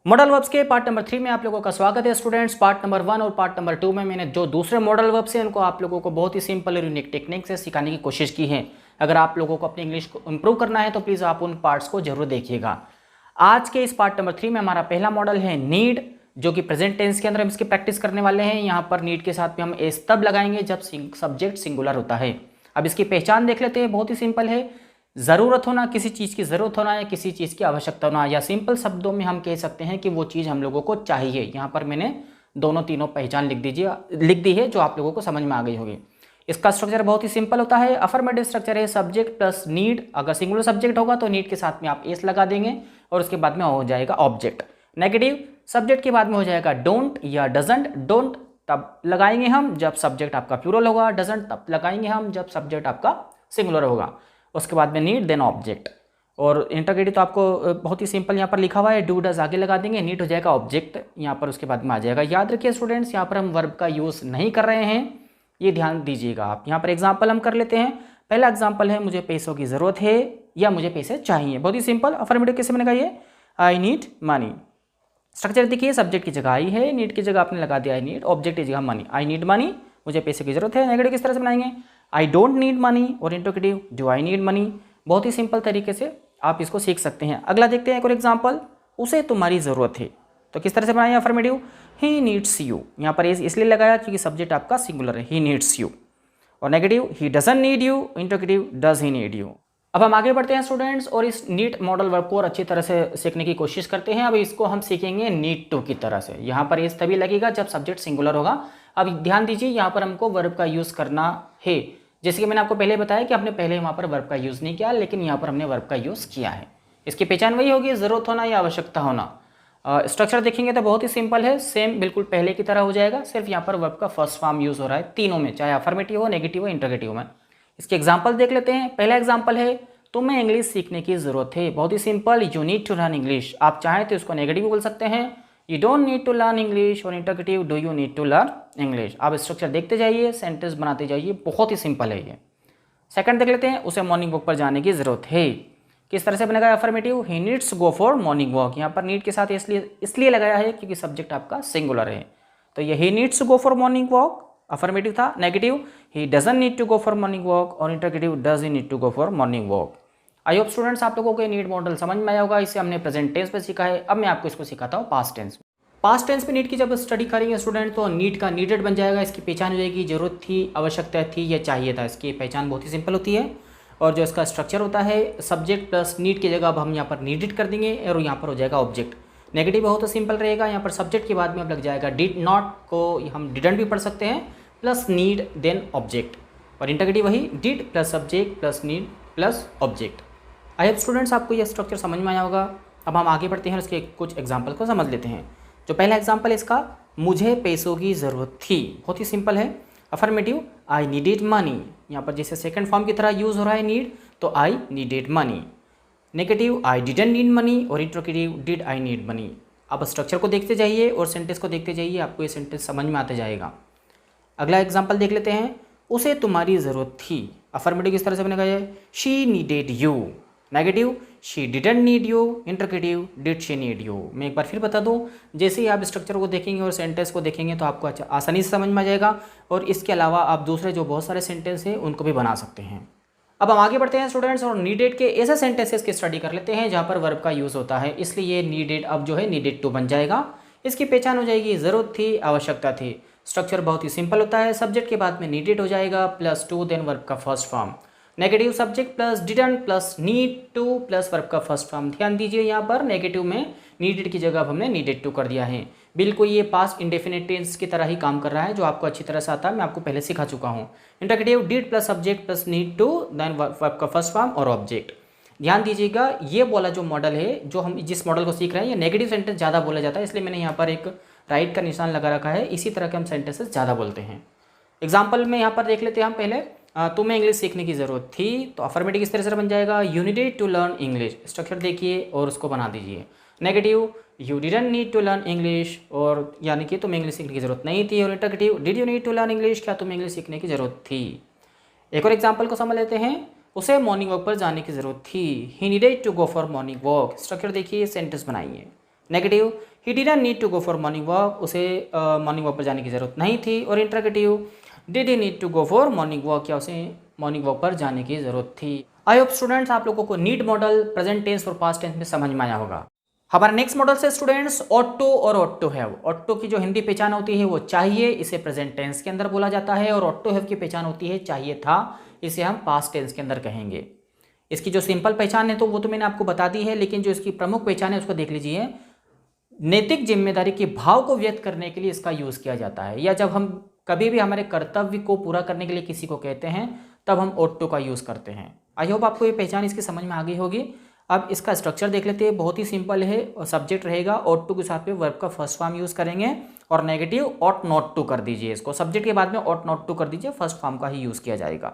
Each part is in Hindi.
मॉडल वर्ब्स के पार्ट नंबर 3 में आप लोगों का स्वागत है स्टूडेंट्स। पार्ट नंबर 1 और पार्ट नंबर 2 में मैंने जो दूसरे मॉडल वर्ब्स हैं उनको आप लोगों को बहुत ही सिंपल और यूनिक टेक्निक से सिखाने की कोशिश की है। अगर आप लोगों को अपनी इंग्लिश को इंप्रूव करना है तो प्लीज़ आप उन पार्ट्स को जरूर देखिएगा। आज के इस पार्ट नंबर 3 में हमारा पहला मॉडल है नीड, जो कि प्रेजेंट टेंस के अंदर हम इसकी प्रैक्टिस करने वाले हैं। यहाँ पर नीड के साथ में हम एस तब लगाएंगे जब सब्जेक्ट सिंगुलर होता है। अब इसकी पहचान देख लेते हैं, बहुत ही सिंपल है। ज़रूरत होना, किसी चीज़ की ज़रूरत होना या किसी चीज़ की आवश्यकता होना, या सिंपल शब्दों में हम कह सकते हैं कि वो चीज़ हम लोगों को चाहिए। यहाँ पर मैंने दोनों तीनों पहचान लिख दी है जो आप लोगों को समझ में आ गई होगी। इसका स्ट्रक्चर बहुत ही सिंपल होता है। अफर्मेटिव स्ट्रक्चर है सब्जेक्ट प्लस नीड। अगर सिंगुलर सब्जेक्ट होगा तो नीड के साथ में आप एस लगा देंगे और उसके बाद में हो जाएगा ऑब्जेक्ट। नेगेटिव सब्जेक्ट के बाद में हो जाएगा डोंट या डजंट। डोंट तब लगाएंगे हम जब सब्जेक्ट आपका प्लूरल होगा, डजंट तब लगाएंगे हम जब सब्जेक्ट आपका सिंगुलर होगा। उसके बाद में नीड देन ऑब्जेक्ट। और इंटरगेटिव तो आपको बहुत ही सिंपल यहाँ पर लिखा हुआ है, डू डज आगे लगा देंगे, नीड हो जाएगा ऑब्जेक्ट यहाँ पर, उसके बाद में आ जाएगा। याद रखिए स्टूडेंट्स, यहाँ पर हम वर्ब का यूज़ नहीं कर रहे हैं, ये ध्यान दीजिएगा आप। यहाँ पर एग्जाम्पल हम कर लेते हैं। पहला एग्जाम्पल है मुझे पैसों की ज़रूरत है या मुझे पैसे चाहिए। बहुत ही सिंपल। अफर्मेटिव कैसे मैंने कहा, ये आई नीड मनी। स्ट्रक्चर देखिए, सब्जेक्ट की जगह आई है, नीड की जगह आपने लगा दिया आई नीड, ऑब्जेक्ट की जगह मनी। आई नीड मनी, मुझे पैसे की जरूरत है। नेगेटिव किस तरह से बनाएंगे, आई डोंट नीड मनी। और interrogative do I need money. बहुत ही सिंपल तरीके से आप इसको सीख सकते हैं। अगला देखते हैं एक और एग्जाम्पल, उसे तुम्हारी ज़रूरत है। तो किस तरह से बनाएंगे अफर्मेटिव, ही नीड्स यू। यहाँ पर इसलिए लगाया क्योंकि सब्जेक्ट आपका सिंगुलर है, ही नीड्स यू। और negative he doesn't need you, interrogative does he need you. अब हम आगे बढ़ते हैं स्टूडेंट्स और इस नीड मॉडल वर्ब को और अच्छी तरह से सीखने की कोशिश करते हैं। अब इसको हम सीखेंगे नीड टू की तरह से। यहाँ पर इस तभी लगेगा जब सब्जेक्ट सिंगुलर होगा। अब ध्यान दीजिए, यहाँ पर हमको वर्ब का यूज़ करना है। जैसे कि मैंने आपको पहले बताया कि हमने पहले वहाँ पर वर्ब का यूज़ नहीं किया, लेकिन यहाँ पर हमने वर्ब का यूज़ किया है। इसकी पहचान वही होगी, ज़रूरत होना या आवश्यकता होना। स्ट्रक्चर देखेंगे तो बहुत ही सिंपल है, सेम बिल्कुल पहले की तरह हो जाएगा। सिर्फ यहाँ पर वर्ब का फर्स्ट फॉर्म यूज़ हो रहा है तीनों में, चाहे अफर्मेटिव हो, नेगेटिव हो, इंटरगेटिव में। इसके एग्जाम्पल देख लेते हैं। पहला एग्जाम्पल है तुम्हें इंग्लिश सीखने की ज़रूरत है। बहुत ही simple, you need to learn English. आप चाहें तो इसको नेगेटिव बोल सकते हैं, you don't need to learn English. और interrogative do you need to learn English. आप स्ट्रक्चर देखते जाइए, सेंटेंस बनाते जाइए, बहुत ही सिंपल है ये। सेकंड देख लेते हैं, उसे मॉर्निंग वॉक पर जाने की ज़रूरत है। किस तरह से बनेगा affirmative, he needs go for morning walk. यहाँ पर नीड के साथ इसलिए लगाया है क्योंकि सब्जेक्ट आपका सिंगुलर है। तो ये he needs go for morning walk affirmative था। Negative he doesn't need to go for morning walk. और interrogative does he need to go for morning walk. I hope students आप लोगों को ये नीड मॉडल समझ में आया होगा। इसे हमने प्रेजेंट टेंस पे सीखा है। अब मैं आपको इसको सिखाता हूँ पास्ट टेंस। पास्ट टेंस पे नीड की जब स्टडी करेंगे स्टूडेंट तो नीड का नीडेड बन जाएगा। इसकी पहचान हो जाएगी, जरूरत थी, आवश्यकता थी या चाहिए था। इसकी पहचान बहुत ही सिंपल होती है। और जो इसका स्ट्रक्चर होता है सब्जेक्ट प्लस नीड की जगह अब हम यहाँ पर नीडेड कर देंगे और यहाँ पर हो जाएगा ऑब्जेक्ट। नेगेटिव बहुत तो सिंपल रहेगा, यहाँ पर सब्जेक्ट के बाद में अब लग जाएगा डिड नॉट, को हम डिडंट भी पढ़ सकते हैं, प्लस नीड देन ऑब्जेक्ट। और इंटरगेटिव वही did plus subject plus need plus object. I hope students आपको यह स्ट्रक्चर समझ में आया होगा। अब हम आगे बढ़ते हैं और इसके कुछ एग्जाम्पल को समझ लेते हैं। जो पहला एग्जाम्पल है इसका, मुझे पैसों की ज़रूरत थी। बहुत ही सिंपल है। अफर्मेटिव आई नीडेड मनी। यहाँ पर जैसे सेकंड फॉर्म की तरह यूज़ हो रहा है नीड, तो I needed money. Negative I didn't need money. और interrogative did I need money. अब स्ट्रक्चर को देखते जाइए और सेंटेंस को देखते जाइए, आपको ये सेंटेंस समझ में आते जाएगा। अगला एग्जाम्पल देख लेते हैं, उसे तुम्हारी ज़रूरत थी। अफर्मेटिव किस तरह से बनेगा, ये she needed you. Negative she didn't need you. Interrogative did she need you. मैं एक बार फिर बता दूं, जैसे ही आप स्ट्रक्चर को देखेंगे और सेंटेंस को देखेंगे तो आपको अच्छा आसानी से समझ में आ जाएगा। और इसके अलावा आप दूसरे जो बहुत सारे सेंटेंस हैं उनको भी बना सकते हैं। अब हम आगे बढ़ते हैं स्टूडेंट्स और नीडेड के ऐसे सेंटेंसेस की स्टडी कर लेते हैं जहाँ पर वर्ब का यूज़ होता है। इसलिए नीडेड अब जो है नीडेड टू बन जाएगा। इसकी पहचान हो जाएगी, ज़रूरत थी, आवश्यकता थी। स्ट्रक्चर बहुत ही सिंपल होता है, सब्जेक्ट के बाद में नीडेड हो जाएगा प्लस टू देन वर्ब का first form. Negative subject plus didn't plus need two plus verb का फर्स्ट फॉर्म। ध्यान दीजिए, यहाँ पर नेगेटिव में नीडेड की जगह हमने नीडेड टू कर दिया है। बिल्कुल ये पास्ट इंडेफिनिट टेंस की तरह ही काम कर रहा है, जो आपको अच्छी तरह से आता है, मैं आपको पहले सिखा चुका हूँ। Interrogative did plus subject plus need to then verb का फर्स्ट फॉर्म और ऑब्जेक्ट। ध्यान दीजिएगा, ये वाला जो मॉडल है, जो हम जिस मॉडल को सीख रहे हैं, ये नेगेटिव सेंटेंस ज़्यादा बोला जाता है, इसलिए मैंने यहाँ पर एक राइट का निशान लगा रखा है। इसी तरह के हम सेंटेंसेस ज़्यादा बोलते हैं। एग्जाम्पल में यहाँ पर देख लेते हैं हम पहले, तुम्हें इंग्लिश सीखने की ज़रूरत थी। तो अफर्मेटिव किस तरह से बन जाएगा, you needed to learn English. Structure देखिए और उसको बना दीजिए। Negative you didn't need to learn English, और यानी कि तुम्हें इंग्लिश सीखने की ज़रूरत नहीं थी। और interrogative did you need to learn English, क्या तुम्हें इंग्लिश सीखने की ज़रूरत थी। एक और एग्जाम्पल को समझ लेते हैं, उसे मॉर्निंग वॉक पर जाने की ज़रूरत थी। He needed to go for morning walk. Structure देखिए, सेंटेंस बनाइए। Negative, he didn't need to go for morning walk, उसे मॉर्निंग वॉक पर जाने की ज़रूरत नहीं थी। और interrogative, did he need to go for morning walk, या उसे मॉर्निंग वॉक पर जाने की ज़रूरत थी। आई होप स्टूडेंट्स आप लोगों को नीड मॉडल प्रेजेंट टेंस और पास्ट टेंस में समझ में आया होगा। हमारा नेक्स्ट मॉडल से स्टूडेंट्स ऑट टू और ought to have. Ought to की जो हिंदी पहचान होती है वो चाहिए, इसे प्रेजेंट टेंस के अंदर बोला जाता है। और ऑट टू हैव की पहचान होती है चाहिए था, इसे हम पास्ट टेंस के अंदर कहेंगे। इसकी जो सिंपल पहचान है तो वो तो मैंने आपको बता दी है, लेकिन जो इसकी प्रमुख पहचान है उसको देख लीजिए। नैतिक जिम्मेदारी के भाव को व्यक्त करने के लिए इसका यूज़ किया जाता है, या जब हम कभी भी हमारे कर्तव्य को पूरा करने के लिए किसी को कहते हैं तब हम ऑट टू का यूज़ करते हैं। आई होप आपको ये पहचान इसकी समझ में आ गई होगी। अब इसका स्ट्रक्चर देख लेते हैं, बहुत ही सिंपल है। और सब्जेक्ट रहेगा, ऑट टू के साथ में वर्ब का फर्स्ट फॉर्म यूज़ करेंगे, और नेगेटिव ऑट नॉट टू कर दीजिए इसको। सब्जेक्ट के बाद में ऑट नॉट टू कर दीजिए, फर्स्ट फॉर्म का ही यूज़ किया जाएगा।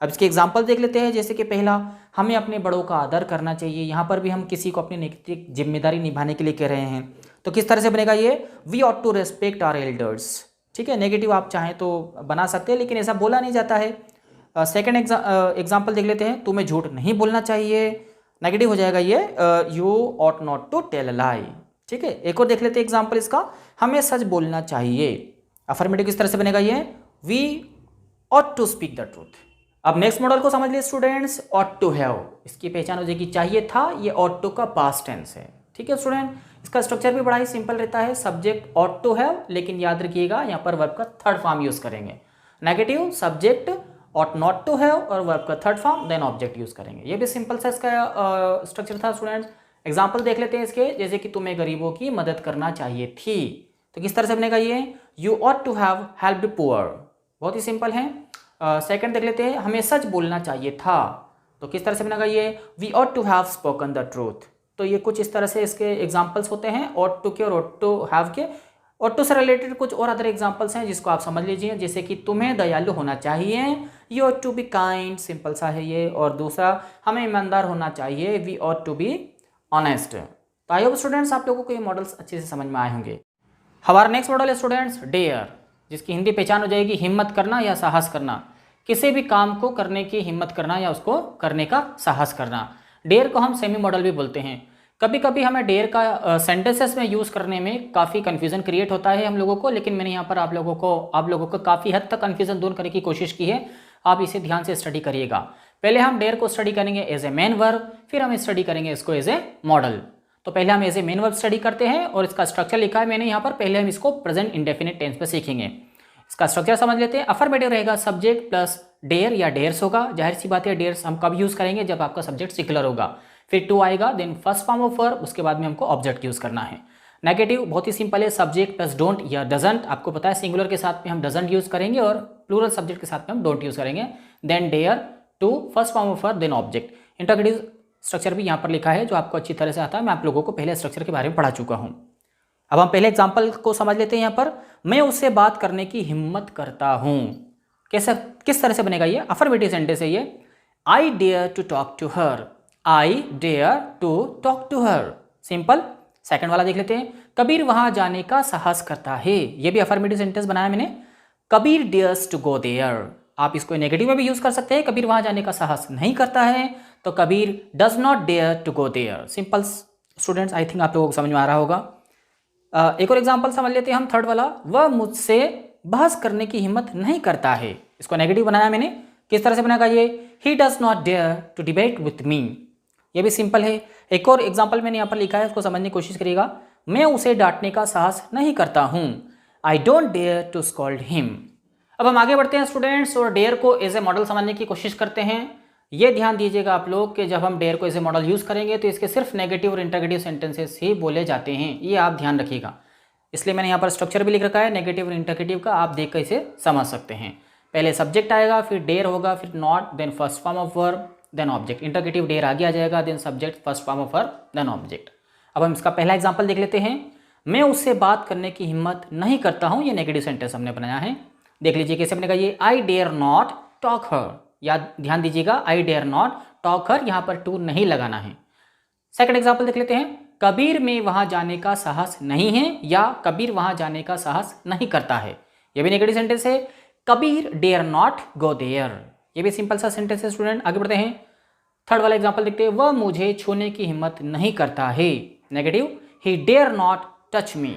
अब इसके एग्जाम्पल देख लेते हैं। जैसे कि पहला, हमें अपने बड़ों का आदर करना चाहिए। यहाँ पर भी हम किसी को अपनी नैतिक जिम्मेदारी निभाने के लिए कह रहे हैं, तो किस तरह से बनेगा ये, we ought to respect our elders. ठीक है, नेगेटिव आप चाहें तो बना सकते हैं, लेकिन ऐसा बोला नहीं जाता है। सेकेंड एग्जाम्पल देख लेते हैं, तुम्हें झूठ नहीं बोलना चाहिए। नेगेटिव हो जाएगा ये, you ought not to tell lie. ठीक है, एक और देख लेते हैं एग्जाम्पल इसका, हमें सच बोलना चाहिए। अफर्मेटिव किस तरह से बनेगा ये, we ought to speak the truth. अब नेक्स्ट मॉडल को समझ लिए स्टूडेंट्स, ऑट टू हैव। इसकी पहचान हो जाएगी चाहिए था, ये ऑट टू का पास्ट टेंस है। ठीक है स्टूडेंट, इसका स्ट्रक्चर भी बड़ा ही सिंपल रहता है। सब्जेक्ट ऑट टू हैव, लेकिन याद रखिएगा यहाँ पर वर्ब का थर्ड फॉर्म यूज करेंगे। Negative, subject ought not to have और वर्ब का third form, then object use करेंगे। ये भी सिंपल सा इसका स्ट्रक्चर था स्टूडेंट्स। एग्जाम्पल देख लेते हैं इसके, जैसे कि तुम्हें गरीबों की मदद करना चाहिए थी, तो किस तरह से बनेगा ये, you ought to have helped poor. बहुत ही सिंपल है। सेकंड देख लेते हैं, हमें सच बोलना चाहिए था, तो किस तरह से बनेगा ये, we ought to have spoken the truth. तो ये कुछ इस तरह से इसके एग्जाम्पल्स होते हैं ऑट टू के और ऑट टू हैव के। ऑट टू से रिलेटेड कुछ और अदर एग्जाम्पल्स हैं जिसको आप समझ लीजिए, जैसे कि तुम्हें दयालु होना चाहिए, you ought to be kind, simple सा है ये। और दूसरा, हमें ईमानदार होना चाहिए, we ought to be honest. तो आई होप स्टूडेंट्स आप लोगों को ये मॉडल्स अच्छे से समझ में आए होंगे। हमारा नेक्स्ट मॉडल है स्टूडेंट्स डेयर, जिसकी हिंदी पहचान हो जाएगी हिम्मत करना या साहस करना। किसी भी काम को करने की हिम्मत करना या उसको करने का साहस करना। डेयर को हम सेमी मॉडल भी बोलते हैं। कभी कभी हमें डेयर का सेंटेंसेस में यूज़ करने में काफ़ी कन्फ्यूज़न क्रिएट होता है हम लोगों को, लेकिन मैंने यहाँ पर आप लोगों को काफ़ी हद तक कन्फ्यूज़न दूर करने की कोशिश की है। आप इसे ध्यान से स्टडी करिएगा। पहले हम डेयर को स्टडी करेंगे एज ए मेन वर्ब, फिर हम स्टडी करेंगे इसको एज ए मॉडल। तो पहले हम as a main verb study करते हैं, और इसका स्ट्रक्चर लिखा है मैंने यहाँ पर। पहले हम इसको प्रेजेंट इंडेफिनिट टेंस पे सीखेंगे। इसका स्ट्रक्चर समझ लेते हैं। अफर्मेटिव रहेगा, सब्जेक्ट प्लस डेयर या डेयर्स होगा। जाहिर सी बात है, डेयर्स हम कब यूज़ करेंगे, जब आपका सब्जेक्ट सिंगुलर होगा। फिर टू आएगा, then first form of verb, उसके बाद में हमको ऑब्जेक्ट यूज़ करना है। नेगेटिव बहुत ही सिंपल है, सब्जेक्ट प्लस डोंट या डजंट। आपको पता है सिंगुलर के साथ में हम डजंट यूज़ करेंगे और प्लूरल सब्जेक्ट के साथ में हम डोंट यूज़ करेंगे। Then dare, to, first form of verb, then object. Interrogative structure भी यहाँ पर लिखा है, जो आपको अच्छी तरह से आता है। मैं आप लोगों को पहले स्ट्रक्चर के बारे में पढ़ा चुका हूँ। अब हम पहले एग्जाम्पल को समझ लेते हैं। यहाँ पर, मैं उससे बात करने की हिम्मत करता हूँ। कैसे, किस तरह से बनेगा ये, अफर्मेटिव सेंटेंस है ये। I dare to talk to her, I dare to talk to her, simple. Second वाला देख लेते हैं, कबीर वहां जाने का साहस करता है। ये भी अफर्मेटिव सेंटेंस बनाया मैंने। Kabir dares to go there, आप इसको नेगेटिव में भी यूज कर सकते हैं। कबीर वहां जाने का साहस नहीं करता है, तो Kabir does not dare to go there. Simple students, I think आप लोगों को समझ में आ रहा होगा। एक और एग्जाम्पल समझ लेते हैं हम, थर्ड वाला। वह मुझसे बहस करने की हिम्मत नहीं करता है, इसको नेगेटिव बनाया मैंने। किस तरह से बनेगा ये, he does not dare to debate with me. ये भी सिंपल है। एक और एग्जाम्पल मैंने यहाँ पर लिखा है, उसको समझने की कोशिश करिएगा। मैं उसे डांटने का साहस नहीं करता हूँ, I don't dare to scold him. अब हम आगे बढ़ते हैं स्टूडेंट्स, और डेयर को एज ए मॉडल समझने की कोशिश करते हैं। ये ध्यान दीजिएगा आप लोग कि जब हम डेयर को एज ए मॉडल यूज़ करेंगे तो इसके सिर्फ नेगेटिव और इंटरोगेटिव सेंटेंसेस ही बोले जाते हैं, ये आप ध्यान रखिएगा। इसलिए मैंने यहाँ पर स्ट्रक्चर भी लिख रखा है नेगेटिव और इंटरोगेटिव का, आप देख कर इसे समझ सकते हैं। पहले सब्जेक्ट आएगा, फिर डेयर होगा, फिर not, then first form of verb, then object. Interrogative dare आगे आ जाएगा, then subject, first form of verb, then object. अब हम इसका पहला एग्जाम्पल देख लेते हैं। मैं उससे बात करने की हिम्मत नहीं करता हूँ, ये नेगेटिव सेंटेंस हमने बनाया है। देख लीजिए कैसे बनेगा ये, आई डेयर नॉट टॉक हर। याद ध्यान दीजिएगा, आई डेयर नॉट टॉक हर, यहाँ पर टू नहीं लगाना है। सेकंड एग्जाम्पल देख लेते हैं। कबीर में वहां जाने का साहस नहीं है, या कबीर वहां जाने का साहस नहीं करता है, यह भी नेगेटिव सेंटेंस है। Kabir dare not go there, ये भी सिंपल सा सेंटेंस है स्टूडेंट। आगे बढ़ते हैं, थर्ड वाला एग्जांपल देखते हैं। वह मुझे छूने की हिम्मत नहीं करता है, negative. He dare not touch me.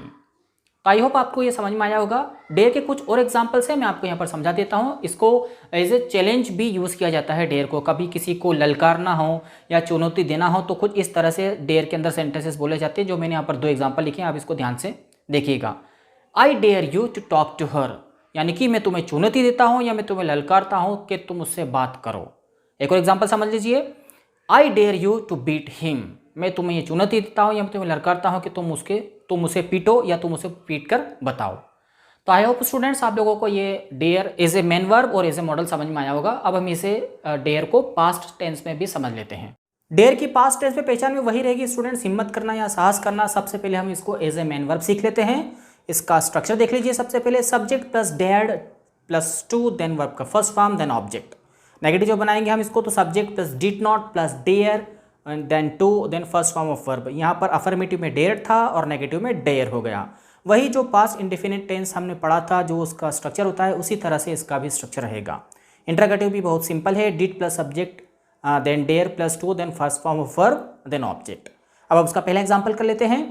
तो आई होप आपको ये समझ में आया होगा। डेयर के कुछ और एग्जाम्पल्स हैं, मैं आपको यहाँ पर समझा देता हूँ। इसको एज ए चैलेंज भी यूज़ किया जाता है डेयर को। कभी किसी को ललकारना हो या चुनौती देना हो तो कुछ इस तरह से डेयर के अंदर सेंटेंसेस बोले जाते हैं, जो मैंने यहाँ पर 2 एग्जाम्पल लिखे हैं, आप इसको ध्यान से देखिएगा। I dare you to talk to her, यानी कि मैं तुम्हें चुनौती देता हूँ या मैं तुम्हें ललकारता हूँ कि तुम उससे बात करो। एक और एग्जाम्पल समझ लीजिए, I dare you to beat him, मैं तुम्हें ये चुनौती देता हूँ या मैं तुम्हें ललकारता हूँ कि तुम उसे पीटो या तुम उसे पीट कर बताओ। तो आई होप स्टूडेंट्स आप लोगों को ये dare as a main verb और एज ए मॉडल समझ में आया होगा। अब हम इसे डेयर को पास्ट टेंस में भी समझ लेते हैं। डेयर की पास्ट टेंस में पहचान में वही रहेगी स्टूडेंट्स, हिम्मत करना या साहस करना। सबसे पहले हम इसको एज ए मेन वर्ब सीख लेते हैं। इसका स्ट्रक्चर देख लीजिए। सबसे पहले subject plus dared plus to, then verb का first form, then object. Negative जो बनाएंगे हम इसको तो subject plus did not plus dare then to, then first form of verb. यहाँ पर अफर्मेटिव में डेयर था और नेगेटिव में डेयर हो गया। वही जो पास्ट इंडेफिनिट टेंस हमने पढ़ा था, जो उसका स्ट्रक्चर होता है, उसी तरह से इसका भी स्ट्रक्चर रहेगा। इंटरोगेटिव भी बहुत सिंपल है, did plus subject then dare plus to, then first form of verb, then object. अब उसका पहला एग्जाम्पल कर लेते हैं।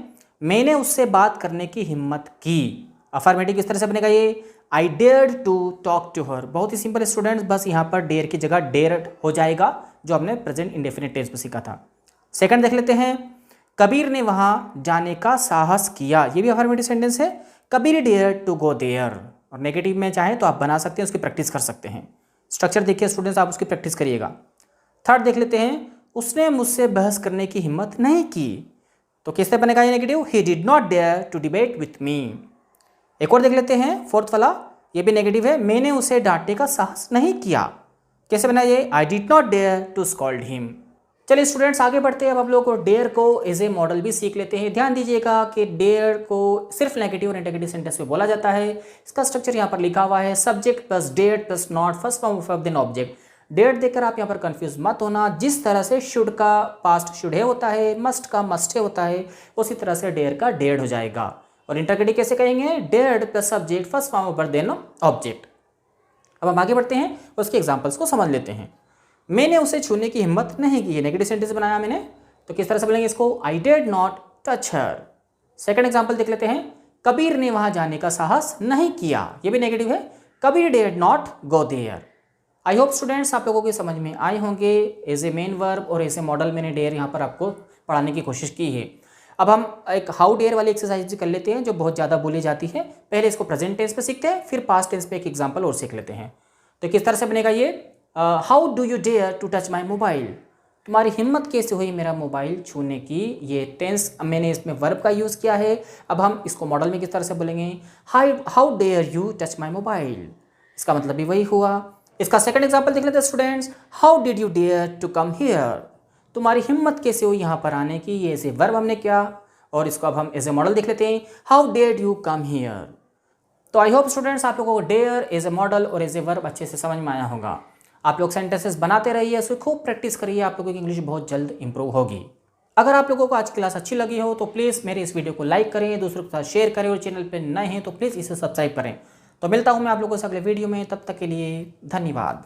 मैंने उससे बात करने की हिम्मत की। अफर्मेटिव किस तरह से बनेगा ये, I dared to talk to her. बहुत ही सिंपल स्टूडेंट्स, बस यहाँ पर डेयर की जगह डेयर्ड हो जाएगा, जो हमने प्रेजेंट इंडेफिनिट टेंस में सीखा था। सेकंड देख लेते हैं, कबीर ने वहां जाने का साहस किया। ये भी अफर्मेटिव सेंटेंस है। Kabir dare to go there. और नेगेटिव में चाहे तो आप बना सकते हैं, उसकी प्रैक्टिस कर सकते हैं। स्ट्रक्चर देखिए स्टूडेंट्स, आप उसकी प्रैक्टिस करिएगा। थर्ड देख लेते हैं, उसने मुझसे बहस करने की हिम्मत नहीं की। तो किससे बनेगा ये negative, he did not dare to debate with me. एक और देख लेते हैं, फोर्थ वाला, ये भी नेगेटिव है। मैंने उसे डांटने का साहस नहीं किया। कैसे बना ये, I did not dare to scold him. चलिए स्टूडेंट्स आगे बढ़ते हैं। अब आप लोग को डेयर को एज ए मॉडल भी सीख लेते हैं। ध्यान दीजिएगा कि डेयर को सिर्फ नेगेटिव और इंटेगेटिव सेंटेंस में बोला जाता है। इसका स्ट्रक्चर यहाँ पर लिखा हुआ है, subject plus dare plus not, first form of verb, then object. Dare देखकर आप यहाँ पर कंफ्यूज मत होना। जिस तरह से शुड का पास्ट शुड है होता है, मस्ट का मस्ट है होता है, उसी तरह से डेयर का डेयर्ड हो जाएगा। और इंटरगेटिव कैसे कहेंगे, dared plus subject first form of verb then object. अब हम आगे बढ़ते हैं, उसके एग्जांपल्स को समझ लेते हैं। मैंने उसे छूने की हिम्मत नहीं की, नेगेटिव सेंटेंस बनाया मैंने, तो किस तरह से बोलेंगे इसको, I did not touch her. Second example देख लेते हैं, कबीर ने वहां जाने का साहस नहीं किया। ये भी नेगेटिव है, कबीर डेड not go there. I hope students आप लोगों के समझ में आए होंगे। एज ए मेन वर्ब और एज ए मॉडल मैंने डेयर यहाँ पर आपको पढ़ाने की कोशिश की है। अब हम एक हाउ डेयर वाली एक्सरसाइज कर लेते हैं, जो बहुत ज़्यादा बोली जाती है। पहले इसको प्रेजेंट टेंस पे सीखते हैं, फिर पास्ट टेंस पे एक एग्जांपल और सीख लेते हैं। तो किस तरह से बनेगा ये, how do you dare to touch my mobile. तुम्हारी हिम्मत कैसे हुई मेरा मोबाइल छूने की। ये टेंस मैंने इसमें वर्ब का यूज़ किया है। अब हम इसको मॉडल में किस तरह से बोलेंगे, how dare you touch my mobile. इसका मतलब भी वही हुआ। इसका सेकंड एग्जांपल देख लेते हैं students, how did you dare to come here. तुम्हारी हिम्मत कैसे हुई यहाँ पर आने की। ये एज ए वर्ब हमने किया, और इसको अब हम एज ए मॉडल देख लेते हैं, how dare you come here. तो आई होप स्टूडेंट्स आप लोगों को डेयर एज ए मॉडल और एज ए वर्ब अच्छे से समझ में आया होगा। आप लोग सेंटेंसेस बनाते रहिए, उसको खूब प्रैक्टिस करिए, आप लोगों की इंग्लिश बहुत जल्द इंप्रूव होगी। अगर आप लोगों को आज की क्लास अच्छी लगी हो तो प्लीज़ मेरे इस वीडियो को लाइक करें, दूसरों के साथ शेयर करें, और चैनल पर नए हैं तो प्लीज़ इसे सब्सक्राइब करें। तो मिलता हूँ मैं आप लोगों से अगले वीडियो में, तब तक के लिए धन्यवाद।